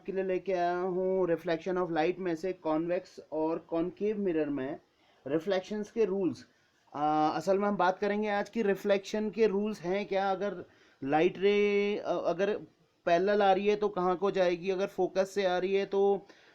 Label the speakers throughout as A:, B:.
A: आपके लिए लेके आया हूँ रिफ्लेक्शन ऑफ लाइट में से कॉन्वेक्स और कॉनकेव मिरर में रिफ्लेक्शंस के रूल्स। असल में हम बात करेंगे आज की रिफ्लेक्शन के रूल्स हैं क्या, अगर लाइट रे अगर पैरेलल आ रही है तो कहाँ को जाएगी, अगर फोकस से आ रही है तो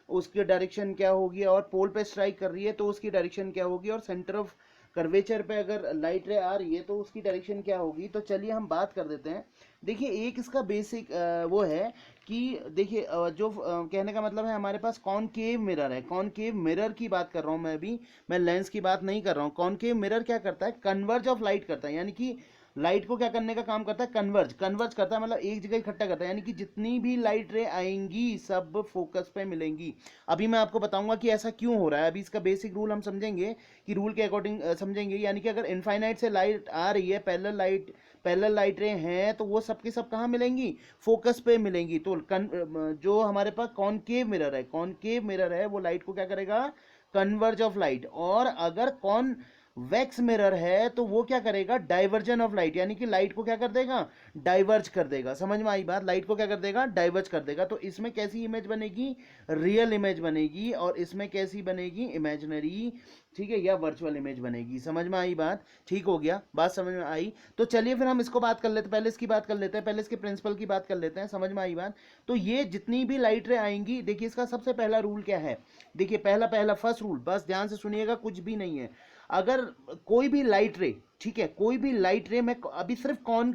A: उसकी डायरेक्शन क्या होगी, और पोल पे स्ट्राइक कर रही है तो उसकी डायरेक्शन क्या होगी, और सेंटर ऑफ कर्वेचर पे अगर लाइट रे आ रही है तो उसकी डायरेक्शन क्या होगी। तो चलिए हम बात कर देते हैं। देखिए एक इसका बेसिक वो है कि देखिए जो कहने का मतलब है हमारे पास कॉनकेव मिरर है। कॉनकेव मिरर की बात कर रहा हूँ मैं अभी, मैं लेंस की बात नहीं कर रहा हूँ। कॉनकेव मिरर क्या करता है, कन्वर्ज ऑफ लाइट करता है, यानी कि लाइट को क्या करने का काम करता है, कन्वर्ज कन्वर्ज करता है, मतलब एक जगह इकट्ठा करता है, यानी कि जितनी भी लाइट रे आएंगी सब फोकस पे मिलेंगी। अभी मैं आपको बताऊंगा कि ऐसा क्यों हो रहा है। अभी इसका बेसिक रूल हम समझेंगे कि रूल के अकॉर्डिंग समझेंगे, यानी कि अगर इनफाइनाइट से लाइट आ रही है, पैरेलल लाइट रे हैं, तो वो सब की सब कहाँ मिलेंगी, फोकस पे मिलेंगी। तो जो हमारे पास कॉनकेव मिरर है, कॉनकेव मिरर है वो लाइट को क्या करेगा, कन्वर्ज ऑफ लाइट। और अगर कॉन वैक्स मिरर है तो वो क्या करेगा, डाइवर्जन ऑफ लाइट, यानी कि लाइट को क्या कर देगा, डाइवर्ज कर देगा। समझ में आई बात, लाइट को क्या कर देगा, डाइवर्ज कर देगा। तो इसमें कैसी इमेज बनेगी, रियल इमेज बनेगी, और इसमें कैसी बनेगी, इमेजिनरी, ठीक है, या वर्चुअल इमेज बनेगी। समझ में आई बात, ठीक हो गया, बात समझ में आई। तो चलिए फिर हम इसको बात कर लेते हैं, पहले इसकी बात कर लेते हैं, पहले इसके प्रिंसिपल की बात कर लेते हैं। समझ में आई बात। तो ये जितनी भी लाइट रे आएंगी, देखिए इसका सबसे पहला रूल क्या है, देखिए पहला पहला फर्स्ट रूल, बस ध्यान से सुनिएगा, कुछ भी नहीं है। अगर कोई भी लाइट रे, ठीक है, कोई भी लाइट रे, मैं अभी सिर्फ कौन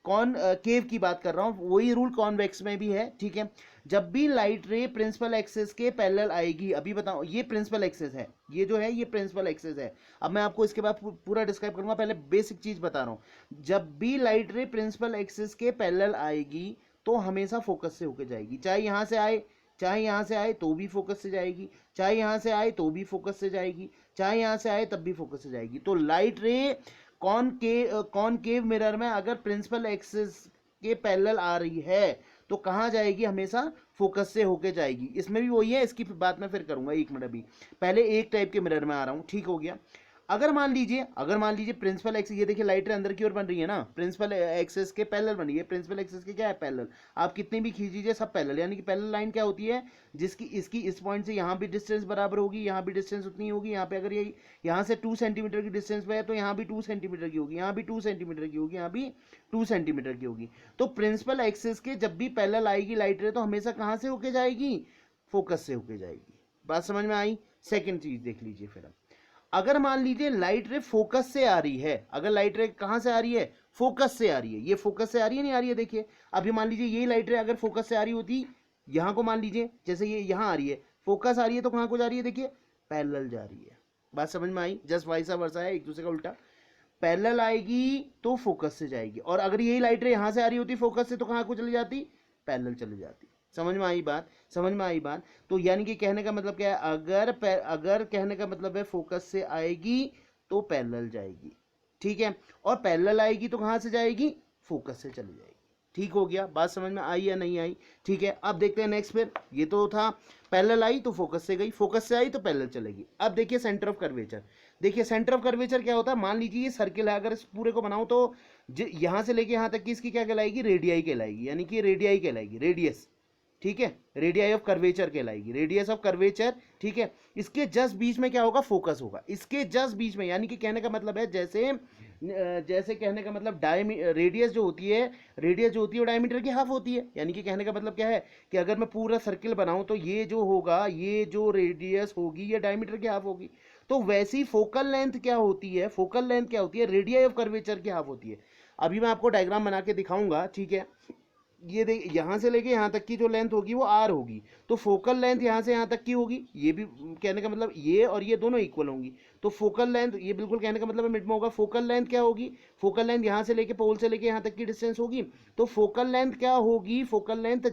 A: कौन केव की बात कर रहा हूं, वही रूल कॉन्वेक्स में भी है, ठीक है। जब भी लाइट रे प्रिंसिपल एक्सिस के पैरेलल आएगी, अभी बताओ ये प्रिंसिपल एक्सिस है, ये जो है ये प्रिंसिपल एक्सिस है। अब मैं आपको इसके बाद पूरा डिस्क्राइब करूंगा, पहले बेसिक चीज बता रहा हूं। जब भी लाइट रे प्रिंसिपल एक्सिस के पैरेलल आएगी तो हमेशा फोकस से होकर जाएगी, चाहे यहां से आए, चाहे यहां से आए तो भी फोकस से जाएगी, चाहे यहां से आए तो भी फोकस से जाएगी, चाहे यहां से आए तब भी फोकस से जाएगी। तो लाइट रे कॉनकेव मिरर में अगर प्रिंसिपल एक्सिस के पैरेलल आ रही है तो कहां जाएगी, हमेशा फोकस से होके जाएगी। इसमें भी वही है, इसकी बात मैं फिर करूंगा, एक मिनट। अभी पहले एक टाइप के मिरर में आ रहा हूं, ठीक हो गया। अगर मान लीजिए प्रिंसिपल एक्सिस, ये देखिए लाइट रे अंदर की ओर बन रही है ना, प्रिंसिपल एक्सिस के पैरेलल बन रही है, प्रिंसिपल एक्सिस के क्या है, पैरेलल। आप कितनी भी खींच लीजिए सब पैरेलल, यानी कि पैरेलल लाइन क्या होती है, जिसकी इसकी इस पॉइंट से यहाँ भी डिस्टेंस बराबर होगी, यहाँ भी डिस्टेंस उतनी होगी, यहाँ पे अगर ये यहाँ से 2 सेंटीमीटर की डिस्टेंस पे है तो यहाँ भी 2 सेंटीमीटर की होगी, यहाँ भी 2 सेंटीमीटर की होगी, यहाँ भी 2 सेंटीमीटर की होगी। तो प्रिंसिपल एक्सिस के जब भी पैरेलल आएगी लाइट रे तो हमेशा कहाँ से होके जाएगी, फोकस से होके जाएगी। बात समझ में आई। सेकेंड चीज देख लीजिए फिर, अब अगर मान लीजिए लाइट रे फोकस से आ रही है, अगर लाइट रे कहां से आ रही है, फोकस से आ रही है, ये फोकस से आ रही है नहीं आ रही है, देखिए अभी मान लीजिए ये लाइट रे अगर फोकस से आ रही होती, यहां को मान लीजिए जैसे ये यहां आ रही है, फोकस आ रही है तो कहां को जा रही है, देखिए पैरेलल जा रही है। बात समझ में आई, जस्ट वाइसा वर्सा है, एक दूसरे का उल्टा। पैरेलल आएगी तो फोकस से जाएगी, और अगर यही लाइट रे यहां से आ रही होती फोकस से तो कहां को चली जाती, पैरेलल चली जाती। समझ में आई बात, समझ में आई बात। तो यानी कि कहने का मतलब क्या है, अगर कहने का मतलब है फोकस से आएगी तो पैरेलल जाएगी, ठीक है, और पैरेलल आएगी तो कहां से जाएगी, फोकस से चली जाएगी। ठीक हो गया, बात समझ में आई या नहीं आई, ठीक है। अब देखते हैं नेक्स्ट। फिर ये तो था पैरेलल आई तो फोकस से गई, फोकस से आई तो पैरेलल चलेगी। अब देखिए सेंटर ऑफ कर्वेचर, देखिए सेंटर ऑफ कर्वेचर क्या होता है, मान लीजिए ये सर्किल है, अगर इस पूरे को बनाऊं तो यहां से लेके यहां तक की इसकी क्या कहलाएगी, रेडियाई कहलाएगी, यानी कि रेडियाई कहलाएगी, रेडियस, ठीक है, रेडियाई ऑफ कर्वेचर कहलाएगी, रेडियस ऑफ कर्वेचर, ठीक है। इसके जस्ट बीच में क्या होगा, फोकस होगा, इसके जस्ट बीच में, यानी कि कहने का मतलब है जैसे कहने का मतलब रेडियस जो होती है, वो डायमीटर की हाफ होती है। यानी कि कहने का मतलब क्या है कि अगर मैं पूरा सर्किल बनाऊं तो ये जो होगा, ये जो रेडियस होगी ये डायमीटर की हाफ होगी। तो वैसी फोकल लेंथ क्या होती है, फोकल लेंथ क्या होती है, रेडियाई ऑफ कर्वेचर की हाफ होती है। अभी मैं आपको डायग्राम बना के दिखाऊंगा, ठीक है। ये देख, यहां से लेके यहां तक की जो लेंथ होगी वो आर होगी, तो फोकल लेंथ यहां से यहां तक की होगी, ये भी कहने का मतलब ये और ये दोनों इक्वल होंगी। तो फोकल लेंथ, ये बिल्कुल कहने का मतलब मिड में होगा, फोकल लेंथ क्या होगी, फोकल लेंथ यहां से लेके पोल से लेके यहां तक की डिस्टेंस होगी, तो फोकल लेंथ क्या होगी, फोकल लेंथ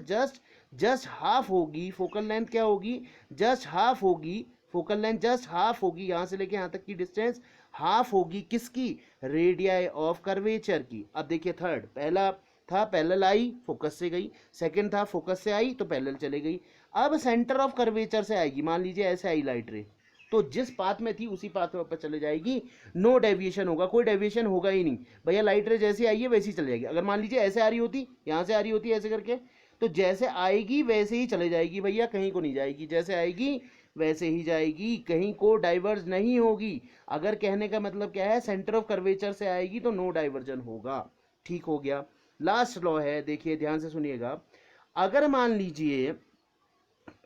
A: जस्ट हाफ होगी, फोकल लेंथ क्या होगी, जस्ट हाफ होगी, फोकल लेंथ जस्ट हाफ होगी, यहां से लेके यहां तक की डिस्टेंस हाफ होगी, किसकी, रेडियाई ऑफ कर्वेचर की। अब देखिए थर्ड, पहला था पैरेलल आई फोकस से गई, सेकंड था फोकस से आई तो पैरेलल चले गई। अब सेंटर ऑफ कर्वेचर से आएगी, मान लीजिए ऐसे आई लाइट रे, तो जिस पाथ में थी उसी पाथ पर चले जाएगी, नो डेविएशन होगा, कोई डेविएशन होगा ही नहीं भैया, लाइट रे जैसी आई है वैसी चली जाएगी। अगर मान लीजिए ऐसे आ रही होती, यहां से आ रही होती ऐसे करके, तो जैसे आएगी वैसे ही चले जाएगी भैया, कहीं को नहीं जाएगी, जैसे आएगी वैसे ही जाएगी, कहीं को डाइवर्ज नहीं होगी। अगर कहने का मतलब क्या है, सेंटर ऑफ कर्वेचर से आएगी तो नो डाइवर्जन होगा। ठीक हो गया। लास्ट लॉ है, देखिए ध्यान से सुनिएगा, अगर मान लीजिए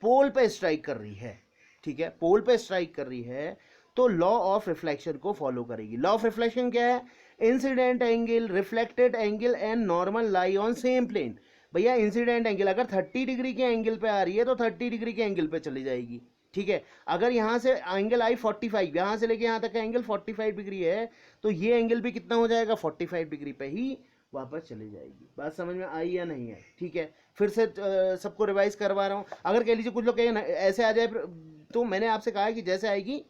A: पोल पे स्ट्राइक कर रही है, ठीक है, पोल पे स्ट्राइक कर रही है, तो लॉ ऑफ रिफ्लेक्शन को फॉलो करेगी। लॉ ऑफ रिफ्लेक्शन क्या है, incident angle, reflected angle and normal lie on same plane. भैया इंसिडेंट एंगल अगर 30 डिग्री के एंगल पे आ रही है तो 30 डिग्री के एंगल पे चली जाएगी, ठीक है। अगर यहां से एंगल आई 45, यहां से लेके यहां तक का एंगल 45 डिग्री है, तो ये एंगल भी कितना हो जाएगा, 45 डिग्री पे ही वापस चली जाएगी। बात समझ में आई या नहीं आई? ठीक है, फिर से सबको रिवाइज करवा रहा हूँ। अगर कह लीजिए कुछ लोग कहें ऐसे आ जाए, तो मैंने आपसे कहा है कि जैसे आएगी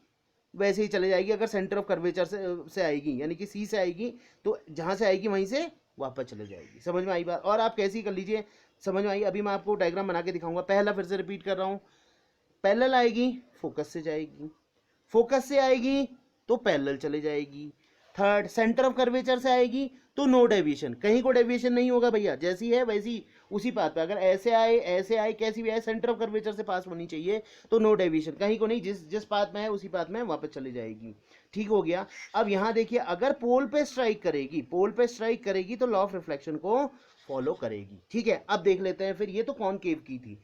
A: वैसे ही चले जाएगी। अगर सेंटर ऑफ कर्वेचर से आएगी, यानी कि सी से आएगी, तो जहाँ से आएगी वहीं से वापस चले जाएगी। समझ में आई बात? और आप कैसी कर लीजिए, समझ में आई? अभी मैं आपको डायग्राम बना के दिखाऊंगा। पहला फिर से रिपीट कर रहा हूँ, पैरेलल आएगी फोकस से जाएगी, फोकस से आएगी तो पैरेलल चले जाएगी। थर्ड, सेंटर ऑफ कर्वेचर से आएगी तो नो डेविएशन, कहीं को डेविएशन नहीं होगा भैया, जैसी है वैसी उसी पाथ पे। अगर ऐसे आए कैसी भी आए, सेंटर ऑफ कर्वेचर से पास होनी चाहिए, तो नो डेविएशन, कहीं को नहीं, जिस पाथ में है उसी पाथ में वापस चली जाएगी। ठीक हो गया। अब यहाँ देखिए, अगर पोल पे स्ट्राइक करेगी, पोल पे स्ट्राइक करेगी तो लॉ ऑफ रिफ्लेक्शन को फॉलो करेगी। ठीक है, अब देख लेते हैं फिर, ये तो कॉनकेव की थी,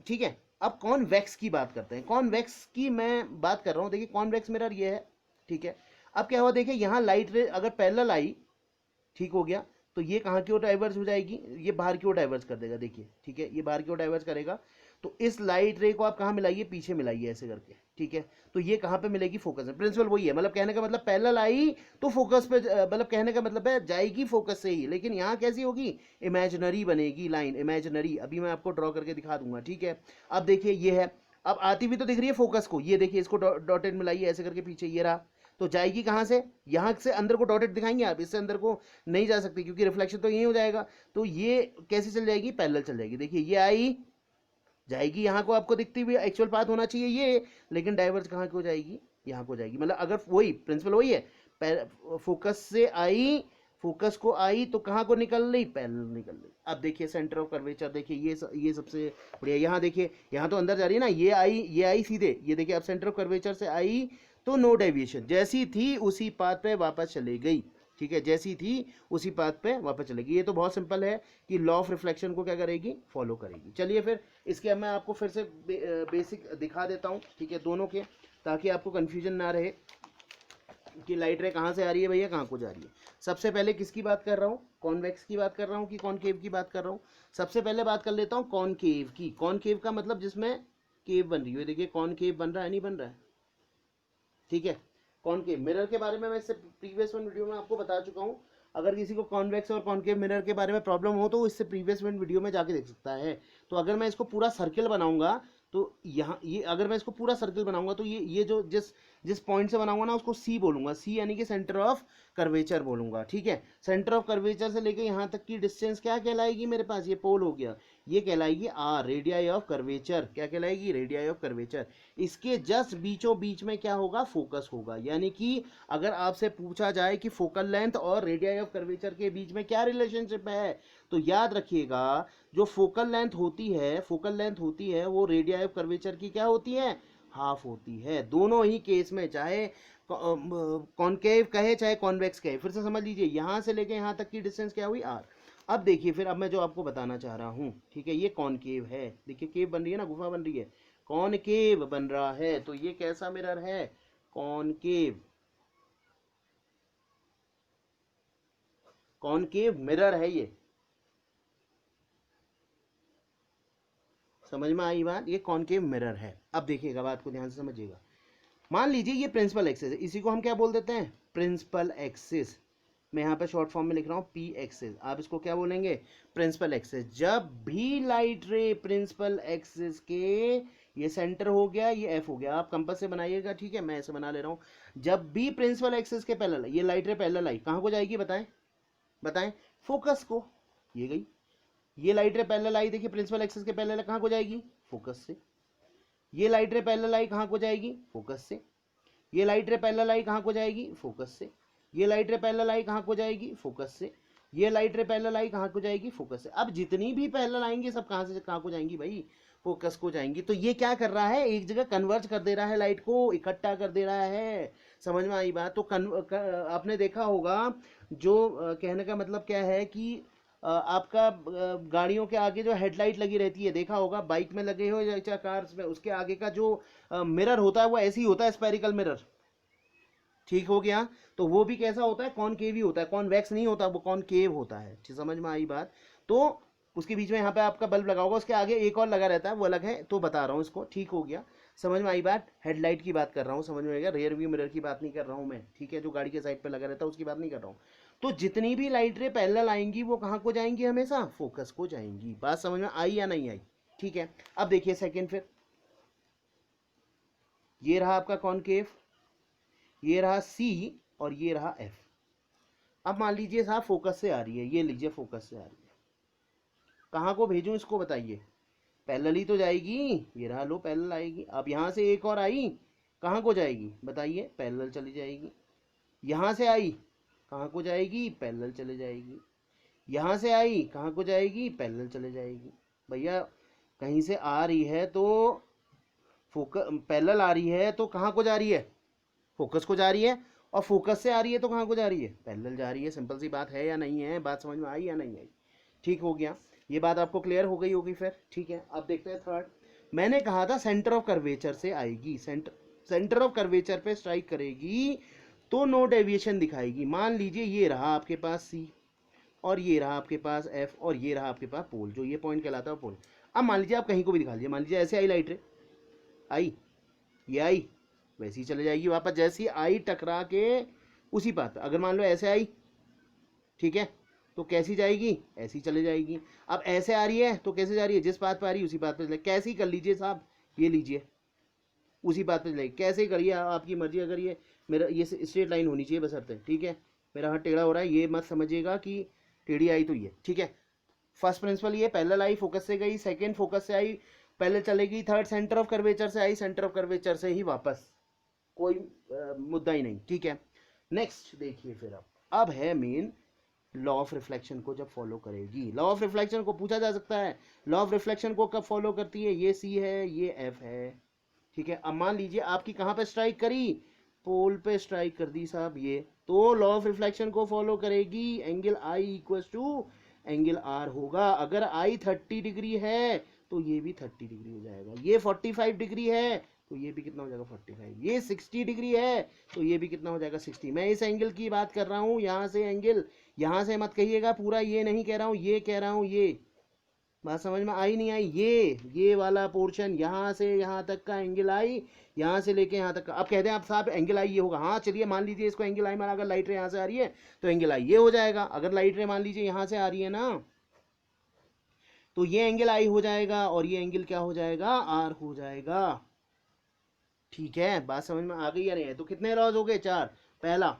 A: ठीक है। अब कॉन्वेक्स की बात करते हैं। कॉन्वेक्स की मैं बात कर रहा हूँ। देखिए कॉन्वेक्स मिरर ये है, ठीक है। अब क्या हुआ, देखिए यहाँ लाइट रे अगर पैरेलल आई, ठीक हो गया, तो ये कहाँ की ओर डाइवर्ज हो जाएगी, ये बाहर की ओर डाइवर्ज कर देगा। देखिए ठीक है, ये बाहर की ओर डाइवर्ज करेगा, तो इस लाइट रे को आप कहाँ मिलाइए, पीछे मिलाइए ऐसे करके, ठीक है। तो ये कहाँ पे मिलेगी, फोकस में। प्रिंसिपल वही है, मतलब कहने का मतलब पैरेलल आई तो फोकस पे, मतलब कहने का मतलब है जाएगी फोकस से ही, लेकिन यहाँ कैसी होगी, इमेजिनरी बनेगी लाइन, इमेजिनरी। अभी मैं आपको ड्रॉ करके दिखा दूंगा, ठीक है। अब देखिए ये है, अब आती भी तो दिख रही है फोकस को, ये देखिए इसको डॉटेड मिलाइए ऐसे करके पीछे, ये रहा। तो जाएगी कहाँ से, यहाँ से अंदर को डॉटेड दिखाएंगे आप, इससे अंदर को नहीं जा सकती क्योंकि रिफ्लेक्शन तो यही हो जाएगा। तो ये कैसे चल जाएगी, पैरेलल चल जाएगी। देखिए ये आई, जाएगी यहाँ को, आपको दिखती हुई एक्चुअल पाथ होना चाहिए ये, लेकिन डाइवर्ज कहाँ को जाएगी, यहाँ को जाएगी। मतलब अगर वही प्रिंसिपल वही है, फोकस से आई, फोकस को आई तो कहाँ को निकल रही, पैरेलल निकल रही। अब देखिए सेंटर ऑफ कर्वेचर, देखिए ये सबसे बढ़िया। यहाँ देखिए, यहाँ तो अंदर जा रही है ना, ये आई सीधे, ये देखिए अब सेंटर ऑफ कर्वेचर से आई तो नो डेविएशन, जैसी थी उसी पाथ पे वापस चली गई। ठीक है, जैसी थी उसी पाथ पे वापस चलेगी। ये तो बहुत सिंपल है कि लॉ ऑफ रिफ्लेक्शन को क्या करेगी, फॉलो करेगी। चलिए फिर इसके अब मैं आपको फिर से बेसिक दिखा देता हूँ, ठीक है, दोनों के, ताकि आपको कन्फ्यूजन ना रहे कि लाइट रे कहाँ से आ रही है भैया, कहाँ को जा रही है। सबसे पहले किसकी बात कर रहा हूँ, कॉन्वेक्स की बात कर रहा हूँ कि कॉनकेव की बात कर रहा हूँ। सबसे पहले बात कर लेता हूँ कॉनकेव की। कॉनकेव का मतलब जिसमें केव बन रही है। देखिए कॉनकेव बन रहा है, नहीं बन रहा है, ठीक है। कॉनकेव मिरर के बारे में मैं इससे प्रीवियस वन वीडियो में आपको बता चुका हूँ। अगर किसी को कॉन्वेक्स और कॉनकेव मिरर के बारे में प्रॉब्लम हो तो इससे प्रीवियस वन वीडियो में जाके देख सकता है। तो अगर मैं इसको पूरा सर्किल बनाऊंगा, तो यहाँ ये अगर मैं इसको पूरा सर्किल बनाऊंगा, तो ये जो जिस जिस पॉइंट से बनाऊंगा ना, उसको सी बोलूंगा। सी यानी कि सेंटर ऑफ कर्वेचर बोलूंगा, ठीक है। सेंटर ऑफ कर्वेचर से लेके यहाँ तक की डिस्टेंस क्या कहलाएगी मेरे पास, ये पोल हो गया, ये कहलाएगी आर, रेडियाई ऑफ कर्वेचर। क्या कहलाएगी, रेडियाई ऑफ कर्वेचर। इसके जस्ट बीचों बीच में क्या होगा, फोकस होगा। यानी कि अगर आपसे पूछा जाए कि फोकल लेंथ और रेडियाई ऑफ कर्वेचर के बीच में क्या रिलेशनशिप है, तो याद रखिएगा जो फोकल लेंथ होती है वो रेडियाई ऑफ कर्वेचर की क्या होती है, हाफ होती है। दोनों ही केस में, चाहे कॉनकेव कहे चाहे कॉन्वेक्स कहे। फिर से समझ लीजिए, यहाँ से लेके यहाँ तक की डिस्टेंस क्या हुई, आर। अब देखिए फिर, अब मैं जो आपको बताना चाह रहा हूँ, ठीक है, ये कॉनकेव है। देखिए केव बन रही है ना, गुफा बन रही है, कॉनकेव बन रहा है। तो ये कैसा मिरर है, कॉनकेव, कॉनकेव मिरर है ये। समझ में आई बात, ये कॉनकेव मिरर है। अब देखिएगा, बात को ध्यान से समझिएगा। मान लीजिए ये प्रिंसिपल एक्सिस है, इसी को हम क्या बोल देते हैं, प्रिंसिपल एक्सिस। मैं यहाँ पे शॉर्ट फॉर्म में लिख रहा हूँ पी एक्सिस, आप इसको क्या बोलेंगे, प्रिंसिपल एक्सिस। जब भी लाइट रे प्रिंसिपल एक्सिस के, ये सेंटर हो गया, ये एफ हो गया, आप कंपास से बनाइएगा, ठीक है, मैं ऐसे बना ले रहा हूँ। जब भी प्रिंसिपल एक्सिस के पैरेलल, ये लाइट रे पैरेलल आई, कहाँ को जाएगी बताएं, बताएं, फोकस को। ये गई, ये लाइट रे पैरेलल आई, देखिए प्रिंसिपल एक्सिस के पैरेलल कहाँ को जाएगी, फोकस से। ये लाइट रे पैरेलल आई कहाँ को जाएगी, फोकस से। ये लाइट रे पैरेलल आई कहाँ को जाएगी, फोकस से। ये लाइट रे पैरेलल आई कहाँ को जाएगी, फोकस से। ये लाइट रे पैरेलल आई कहाँ को जाएगी, फोकस से। अब जितनी भी पैरेलल आएंगी सब कहाँ से कहाँ को जाएंगी भाई, फोकस को जाएंगी। तो ये क्या कर रहा है, एक जगह कन्वर्ज कर दे रहा है, लाइट को इकट्ठा कर दे रहा है। समझ में आई बात। तो आपने देखा होगा जो कहने का मतलब क्या है कि आपका गाड़ियों के आगे जो हेडलाइट लगी रहती है, देखा होगा बाइक में लगे हो या कार्स में, उसके आगे का जो मिरर होता है वो ऐसे ही होता है, स्पेरिकल मिरर। ठीक हो गया। तो वो भी कैसा होता है, कॉनकेव ही होता है, कॉन्वेक्स नहीं होता, वो कॉनकेव होता है। समझ में आई बात। तो उसके बीच में यहाँ पे आपका बल्ब लगा होगा, उसके आगे एक और लगा रहता है, वो अलग है, तो बता रहा हूँ इसको। ठीक हो गया, समझ में आई बात। हेडलाइट की बात कर रहा हूँ, समझ में आएगा, रियर व्यू मिरर की बात नहीं कर रहा हूँ मैं, ठीक है, जो गाड़ी के साइड पे लगा रहता है उसकी बात नहीं कर रहा हूँ। तो जितनी भी लाइट रे पैरेलल आएंगी वो कहाँ को जाएंगी, हमेशा फोकस को जाएंगी। बात समझ में आई या नहीं आई। ठीक है, अब देखिए सेकेंड, फिर ये रहा आपका कॉनकेव, ये रहा सी और ये रहा एफ। अब मान लीजिए साहब फोकस से आ रही है, ये लीजिए फोकस से आ रही है, कहाँ को भेजूं इसको बताइए, पैरेलल ही तो जाएगी। ये रहा लो पैरेलल आएगी। अब यहाँ से एक और आई, कहाँ को जाएगी बताइए, पैरेलल चली जाएगी। यहाँ से आई कहाँ को जाएगी, पैरेलल चले जाएगी। यहाँ से आई कहाँ को जाएगी, पैरेलल चले जाएगी। भैया कहीं से आ रही है तो फोकस, पैरेलल आ रही है तो कहाँ को जा रही है, फोकस को जा रही है। और फोकस से आ रही है तो कहाँ को जा रही है, पैरेलल जा रही है। सिंपल सी बात है या नहीं है, बात समझ में आई या नहीं आई। ठीक हो गया, ये बात आपको क्लियर हो गई होगी फिर। ठीक है, अब देखते हैं थर्ड। मैंने कहा था सेंटर ऑफ कर्वेचर से आएगी, सेंटर ऑफ कर्वेचर पे स्ट्राइक करेगी तो नो डेविएशन दिखाएगी। मान लीजिए ये रहा आपके पास सी, और ये रहा आपके पास एफ, और ये रहा आपके पास पोल, जो ये पॉइंट कहलाता है पोल। अब मान लीजिए आप कहीं को भी दिखा लीजिए, मान लीजिए ऐसे आई लाइट रे, आई, ये आई, वैसी चले जाएगी वापस, जैसी आई टकरा के उसी बात। अगर मान लो ऐसे आई, ठीक है, तो कैसी जाएगी, ऐसी चले जाएगी। अब ऐसे आ रही है तो कैसे जा रही है, जिस बात पर आ रही है उसी बात पर चले। कैसे ही कर लीजिए साहब, ये लीजिए, उसी बात पर चलेगी। कैसे ही करिए आपकी मर्जी। अगर ये मेरा ये स्ट्रेट लाइन होनी चाहिए बशर्ते, ठीक है, मेरा हाथ टेढ़ा हो रहा है, ये मत समझिएगा कि टेढ़ी आई तो ये, ठीक है। फर्स्ट प्रिंसिपल ये, पैरेलल आई फोकस से गई, सेकेंड फोकस से आई पैरेलल चलेगी, थर्ड सेंटर ऑफ कर्वेचर से आई, सेंटर ऑफ कर्वेचर से ही वापस, कोई मुद्दा ही नहीं। ठीक है, नेक्स्ट देखिए फिर अब है मेन लॉ ऑफ रिफ्लेक्शन को जब फॉलो करेगी। लॉ ऑफ रिफ्लेक्शन को पूछा जा सकता है, लॉ ऑफ रिफ्लेक्शन को कब फॉलो करती है, ये सी है, ये एफ है। ठीक है, अब मान लीजिए आपकी कहाँ पे स्ट्राइक करी, पोल पे स्ट्राइक कर दी साहब ये, तो लॉ ऑफ रिफ्लेक्शन को फॉलो करेगी, angle i equals to angle r होगा। अगर आई 30 डिग्री है तो ये भी 30 डिग्री हो जाएगा। ये 45 डिग्री है तो ये भी कितना हो जाएगा 45। ये 60 डिग्री है तो ये भी कितना हो जाएगा 60। मैं इस एंगल की बात कर रहा हूँ, यहाँ से एंगल, यहाँ से मत कहिएगा पूरा, ये नहीं कह रहा हूँ, ये कह रहा हूँ। ये बात समझ में आई नहीं आई, ये वाला पोर्शन, यहाँ से यहाँ तक का एंगल आई, यहाँ से लेके यहाँ तक का। अब कहते हैं आप साहब एंगल आई ये होगा, हाँ चलिए मान लीजिए इसको एंगल आई माना। अगर लाइट रे यहाँ से आ रही है तो एंगल आई ये हो जाएगा। अगर लाइट रे मान लीजिए यहाँ से आ रही है ना, तो ये एंगल आई हो जाएगा और ये एंगल क्या हो जाएगा, आर हो जाएगा। ठीक है, बात समझ में आ गई या नहीं है। तो कितने लॉज हो गए, 4। पहला,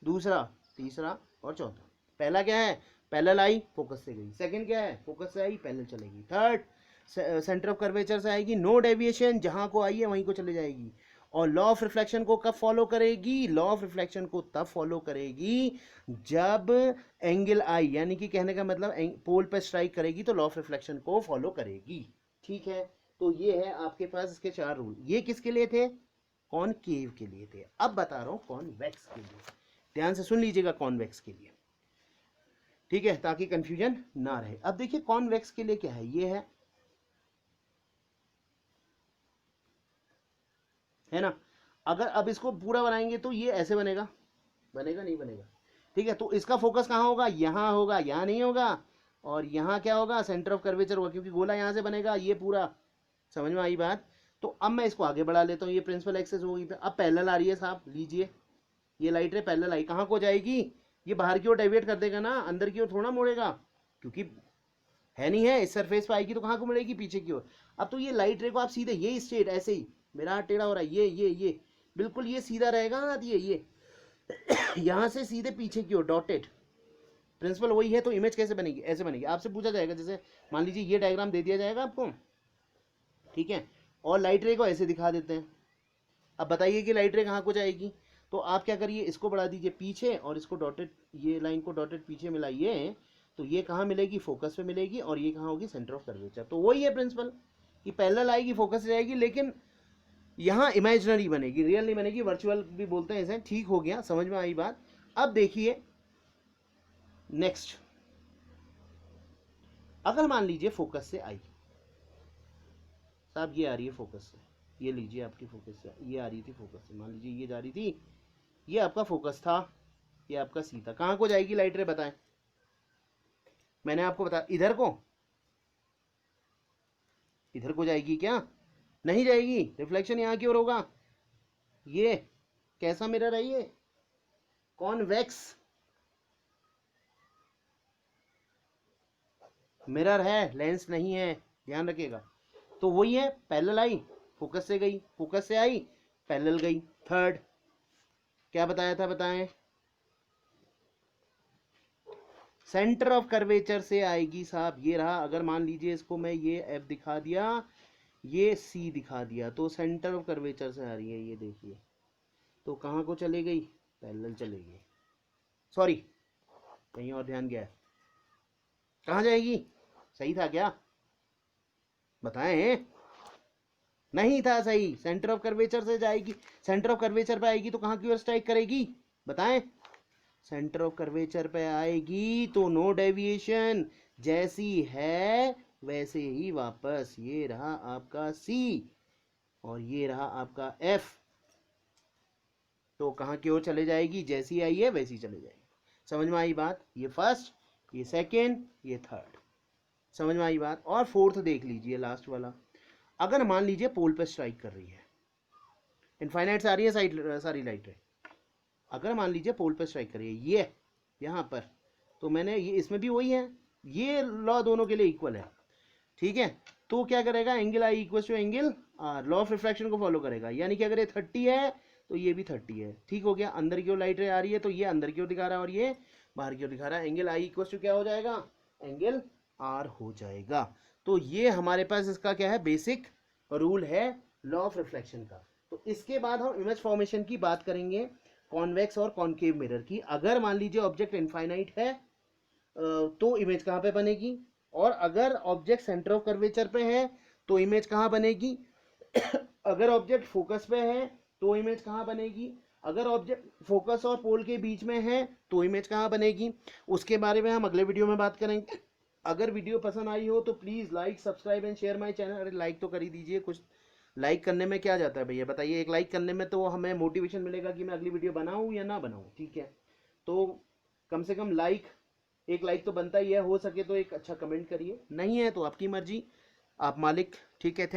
A: दूसरा, तीसरा और चौथा। पहला क्या है, पैरेलल आई फोकस से गई। सेकंड क्या है, फोकस से आई पैरेलल चलेगी। थर्ड, सेंटर ऑफ कर्वेचर से आएगी, नो डेविएशन, जहां को आई है वहीं को चले जाएगी। और लॉ ऑफ रिफ्लेक्शन को कब फॉलो करेगी, लॉ ऑफ रिफ्लेक्शन को तब फॉलो करेगी जब एंगल आई, यानी कि कहने का मतलब पोल पर स्ट्राइक करेगी तो लॉ ऑफ रिफ्लेक्शन को फॉलो करेगी। ठीक है, तो ये है आपके पास इसके 4 रूल। ये किसके लिए थे, कॉनकेव के लिए थे। अब बता रहा हूं कॉन्वेक्स के लिए, ध्यान से सुन लीजिएगा, कॉन्वेक्स के लिए, ठीक है, ताकि कंफ्यूजन ना रहे। अब देखिए कॉन्वेक्स के लिए क्या है, ये है ना। अगर अब इसको पूरा बनाएंगे तो ये ऐसे बनेगा, बनेगा नहीं बनेगा, ठीक है। तो इसका फोकस कहाँ होगा, यहाँ होगा, यहाँ नहीं होगा। और यहाँ क्या होगा, सेंटर ऑफ कर्वेचर होगा, क्योंकि गोला यहाँ से बनेगा ये पूरा। समझ में आई बात। तो अब मैं इसको आगे बढ़ा लेता हूँ, ये प्रिंसिपल एक्सेस होगी। अब पैरेलल आ रही है साहब, लीजिए ये लाइट रे पैरेलल आई, कहाँ को जाएगी, ये बाहर की ओर डेविएट कर देगा ना, अंदर की ओर थोड़ा मोड़ेगा, क्योंकि है नहीं है, इस सरफेस पे आएगी तो कहाँ को मुड़ेगी, पीछे की ओर। अब तो ये लाइट रे को आप सीधे ये स्ट्रेट ऐसे ही, मेरा हाथ टेढ़ा हो रहा है, ये बिल्कुल ये सीधा रहेगा हाथ, ये यहाँ से सीधे पीछे की ओर डॉटेड। प्रिंसिपल वही है, तो इमेज कैसे बनेगी, ऐसे बनेगी। आपसे पूछा जाएगा, जैसे मान लीजिए ये डायग्राम दे दिया जाएगा आपको, ठीक है, और लाइट रे को ऐसे दिखा देते हैं। अब बताइए कि लाइट रे कहाँ को जाएगी, तो आप क्या करिए, इसको बढ़ा दीजिए पीछे और इसको डॉटेड, ये लाइन को डॉटेड पीछे मिलाइए, तो ये कहाँ मिलेगी, फोकस पे मिलेगी, और ये कहाँ होगी, सेंटर ऑफ कर्वेचर। तो वही है प्रिंसिपल कि पैरेलल आएगी, फोकस से जाएगी, लेकिन यहाँ इमेजिनरी बनेगी, रियल नहीं बनेगी, वर्चुअल भी बोलते हैं इसे। ठीक हो गया, समझ में आई बात। अब देखिए नेक्स्ट, अगर मान लीजिए फोकस से आई, साहब ये आ रही है फोकस से, ये लीजिए आपकी फोकस से ये आ रही थी, फोकस से मान लीजिए ये जा रही थी, ये आपका फोकस था, ये आपका सी था, कहाँ को जाएगी लाइट रे बताएं, मैंने आपको बताया इधर को जाएगी क्या, नहीं जाएगी, रिफ्लेक्शन यहाँ की ओर होगा। ये कैसा मिरर है, ये कॉन्वेक्स मिरर है, लेंस नहीं है, ध्यान रखिएगा। तो वही है, पैरेलल आई, फोकस से गई, फोकस से आई, पैरेलल गई। थर्ड क्या बताया था, बताएं, सेंटर ऑफ कर्वेचर से आएगी साहब, ये रहा। अगर मान लीजिए इसको मैं ये एफ दिखा दिया, ये सी दिखा दिया, तो सेंटर ऑफ कर्वेचर से आ रही है, ये देखिए। तो कहाँ को चले गई, पैरेलल चले गई, सॉरी कहीं और ध्यान गया है, कहाँ जाएगी, सही था क्या बताएं, नहीं था सही, सेंटर ऑफ कर्वेचर से जाएगी, सेंटर ऑफ कर्वेचर पे आएगी तो कहाँ की ओर स्ट्राइक करेगी बताएं, सेंटर ऑफ कर्वेचर पे आएगी, तो नो डेविएशन, जैसी है वैसे ही वापस। ये रहा आपका सी और ये रहा आपका एफ, तो कहाँ की ओर चले जाएगी, जैसी आई है वैसी चले जाएगी। समझ में आई बात, ये फर्स्ट, ये सेकेंड, ये थर्ड, समझ में आई बात। और फोर्थ देख लीजिए, लास्ट वाला, अगर मान लीजिए पोल पे स्ट्राइक कर रही है, इनफाइनाइट से आ रही है सारी लाइट, अगर मान लीजिए पोल पे स्ट्राइक करिए ये यहाँ पर, तो मैंने ये, इसमें भी वही है, ये लॉ दोनों के लिए इक्वल है, ठीक है। तो क्या करेगा, angle i equal to angle r, law of refraction को फॉलो करेगा, यानी कि अगर ये 30 है तो ये भी 30 है, ठीक हो गया। अंदर की ओर लाइट रे आ रही है तो ये अंदर की ओर दिखा रहा है और ये बाहर की ओर दिखा रहा है, एंगल आई इक्वल टू क्या हो जाएगा, एंगल आर हो जाएगा। तो ये हमारे पास इसका क्या है, बेसिक रूल है लॉ ऑफ रिफ्लेक्शन का। तो इसके बाद हम इमेज फॉर्मेशन की बात करेंगे, कॉन्वेक्स और कॉनकेव मिरर की। अगर मान लीजिए ऑब्जेक्ट इनफाइनाइट है तो इमेज कहाँ पे बनेगी, और अगर ऑब्जेक्ट सेंटर ऑफ कर्वेचर पे है तो इमेज कहाँ बनेगी, अगर ऑब्जेक्ट फोकस पे है तो इमेज कहाँ बनेगी, अगर ऑब्जेक्ट फोकस और पोल के बीच में है तो इमेज कहाँ बनेगी, उसके बारे में हम अगले वीडियो में बात करेंगे। अगर वीडियो पसंद आई हो तो please like, subscribe and share my channel. अरे लाइक तो कर ही दीजिए, कुछ लाइक करने में क्या जाता है भैया बताइए, एक लाइक करने में तो हमें मोटिवेशन मिलेगा कि मैं अगली वीडियो बनाऊं या ना बनाऊं, ठीक है। तो कम से कम एक लाइक तो बनता ही है, हो सके तो एक अच्छा कमेंट करिए, नहीं है तो आपकी मर्जी, आप मालिक, ठीक है। थैंक